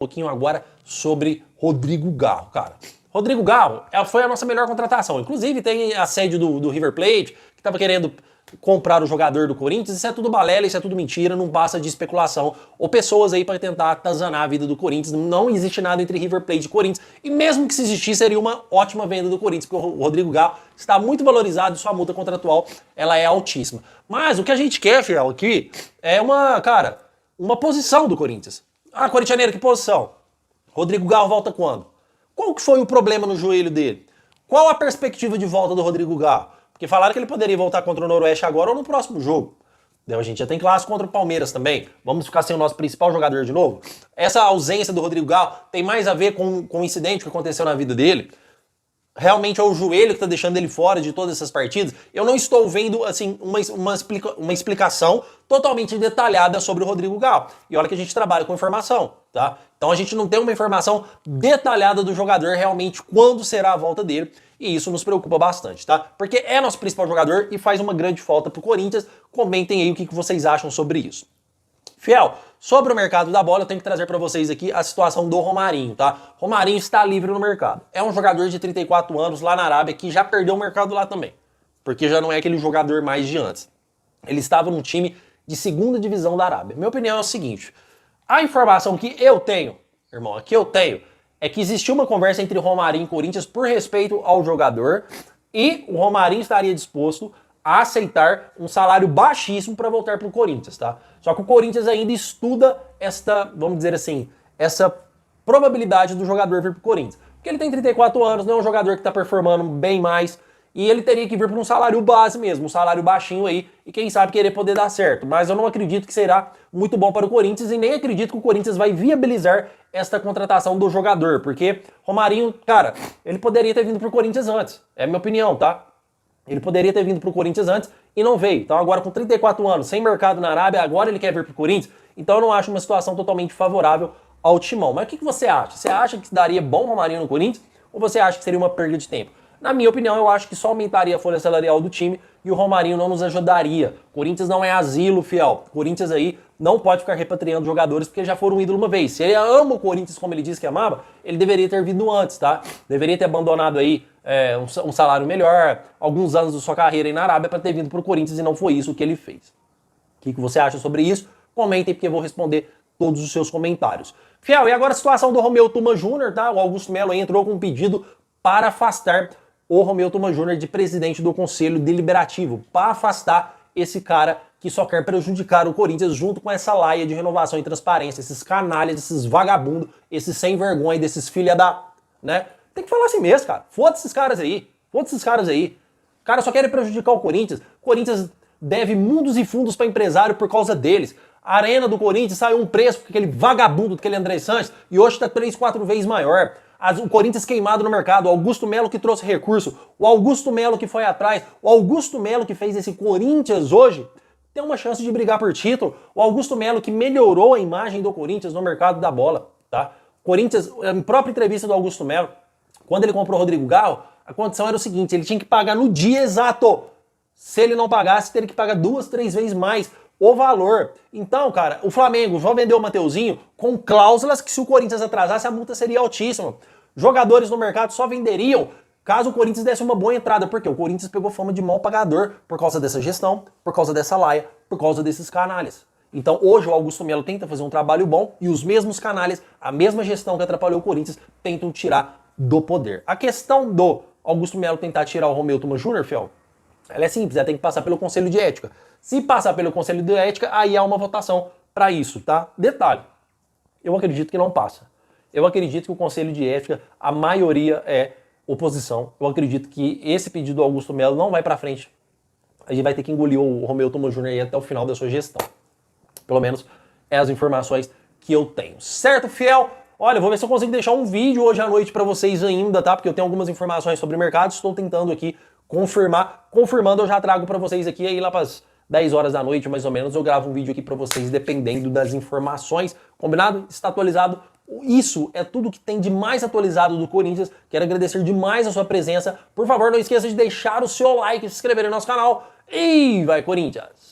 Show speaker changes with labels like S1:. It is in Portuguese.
S1: pouquinho agora sobre Rodrigo Garro, cara. Rodrigo Garro foi a nossa melhor contratação. Inclusive tem a sede do River Plate, que estava querendo comprar o jogador do Corinthians. Isso é tudo balela, isso é tudo mentira, não passa de especulação. Ou pessoas aí para tentar atazanar a vida do Corinthians. Não existe nada entre River Plate e Corinthians. E mesmo que se existisse, seria uma ótima venda do Corinthians, porque o Rodrigo Garro está muito valorizado e sua multa contratual ela é altíssima. Mas o que a gente quer, fiel, aqui é uma posição do Corinthians. Ah, corintianeiro, que posição? Rodrigo Garro volta quando? Qual que foi o problema no joelho dele? Qual a perspectiva de volta do Rodrigo Garro? Porque falaram que ele poderia voltar contra o Noroeste agora ou no próximo jogo. A gente já tem clássico contra o Palmeiras também. Vamos ficar sem o nosso principal jogador de novo? Essa ausência do Rodrigo Garro tem mais a ver com o incidente que aconteceu na vida dele? Realmente é o joelho que está deixando ele fora de todas essas partidas? Eu não estou vendo assim uma explicação totalmente detalhada sobre o Rodrigo Garro. E olha que a gente trabalha com informação, tá? Então a gente não tem uma informação detalhada do jogador realmente quando será a volta dele. E isso nos preocupa bastante, tá? Porque é nosso principal jogador e faz uma grande falta pro Corinthians. Comentem aí o que vocês acham sobre isso. Fiel, sobre o mercado da bola, eu tenho que trazer para vocês aqui a situação do Romarinho, tá? Romarinho está livre no mercado. É um jogador de 34 anos lá na Arábia que já perdeu o mercado lá também. Porque já não é aquele jogador mais de antes. Ele estava num time de segunda divisão da Arábia. Minha opinião é o seguinte. A informação que eu tenho, irmão, é que existiu uma conversa entre Romarinho e Corinthians por respeito ao jogador e o Romarinho estaria disposto a aceitar um salário baixíssimo para voltar para o Corinthians, tá? Só que o Corinthians ainda estuda essa, vamos dizer assim, essa probabilidade do jogador vir para o Corinthians. Porque ele tem 34 anos, não é um jogador que está performando bem mais, e ele teria que vir para um salário base mesmo, um salário baixinho aí, e quem sabe querer poder dar certo. Mas eu não acredito que será muito bom para o Corinthians, e nem acredito que o Corinthians vai viabilizar esta contratação do jogador, porque Romarinho, cara, ele poderia ter vindo para o Corinthians antes, é a minha opinião, tá? Ele poderia ter vindo para o Corinthians antes e não veio. Então agora com 34 anos, sem mercado na Arábia, agora ele quer vir para o Corinthians. Então eu não acho uma situação totalmente favorável ao Timão. Mas o que você acha? Você acha que daria bom Romarinho no Corinthians ou você acha que seria uma perda de tempo? Na minha opinião, eu acho que só aumentaria a folha salarial do time e o Romarinho não nos ajudaria. Corinthians não é asilo, fiel. Corinthians aí não pode ficar repatriando jogadores porque já foram um ídolo uma vez. Se ele ama o Corinthians como ele disse que amava, ele deveria ter vindo antes, tá? Deveria ter abandonado aí um salário melhor, alguns anos da sua carreira aí na Arábia para ter vindo pro Corinthians e não foi isso que ele fez. O que você acha sobre isso? Comentem porque eu vou responder todos os seus comentários. Fiel, e agora a situação do Romeu Tuma Júnior, tá? O Augusto Melo aí entrou com um pedido para afastar o Romeu Tuma Júnior de presidente do Conselho Deliberativo, para afastar esse cara que só quer prejudicar o Corinthians junto com essa laia de renovação e transparência, esses canalhas, esses vagabundos, esses sem vergonha, desses filha da... né? Tem que falar assim mesmo, cara. Foda-se esses caras aí. Foda-se esses caras aí. O cara só querem prejudicar o Corinthians. O Corinthians deve mundos e fundos para empresário por causa deles. A arena do Corinthians saiu um preço com aquele vagabundo, aquele André Sanches, e hoje está 3, 4 vezes maior. O Corinthians queimado no mercado, o Augusto Melo que trouxe recurso, o Augusto Melo que foi atrás, o Augusto Melo que fez esse Corinthians hoje tem uma chance de brigar por título, o Augusto Melo que melhorou a imagem do Corinthians no mercado da bola, tá? Corinthians, a própria entrevista do Augusto Melo, quando ele comprou o Rodrigo Garro, a condição era o seguinte, ele tinha que pagar no dia exato. Se ele não pagasse, teria que pagar 2, 3 vezes mais o valor. Então, cara, o Flamengo só vendeu o Mateuzinho com cláusulas que se o Corinthians atrasasse, a multa seria altíssima. Jogadores no mercado só venderiam caso o Corinthians desse uma boa entrada, porque o Corinthians pegou fama de mal pagador por causa dessa gestão, por causa dessa laia, por causa desses canalhas. Então hoje o Augusto Melo tenta fazer um trabalho bom e os mesmos canalhas, a mesma gestão que atrapalhou o Corinthians, tentam tirar do poder. A questão do Augusto Melo tentar tirar o Romeu Tuma Júnior, fiel, ela é simples, ela tem que passar pelo Conselho de Ética. Se passar pelo Conselho de Ética, aí há uma votação para isso, tá? Detalhe, eu acredito que não passa. Eu acredito que o Conselho de Ética, a maioria é oposição. Eu acredito que esse pedido do Augusto Melo não vai para frente. A gente vai ter que engolir o Romeu Tuma Júnior aí até o final da sua gestão. Pelo menos é as informações que eu tenho. Certo, fiel? Olha, vou ver se eu consigo deixar um vídeo hoje à noite para vocês ainda, tá? Porque eu tenho algumas informações sobre o mercado, estou tentando aqui confirmar. Confirmando, eu já trago para vocês aqui, aí lá para as 10 horas da noite, mais ou menos, eu gravo um vídeo aqui para vocês, dependendo das informações. Combinado? Está atualizado. Isso é tudo que tem de mais atualizado do Corinthians. Quero agradecer demais a sua presença. Por favor, não esqueça de deixar o seu like, se inscrever no nosso canal. E vai, Corinthians!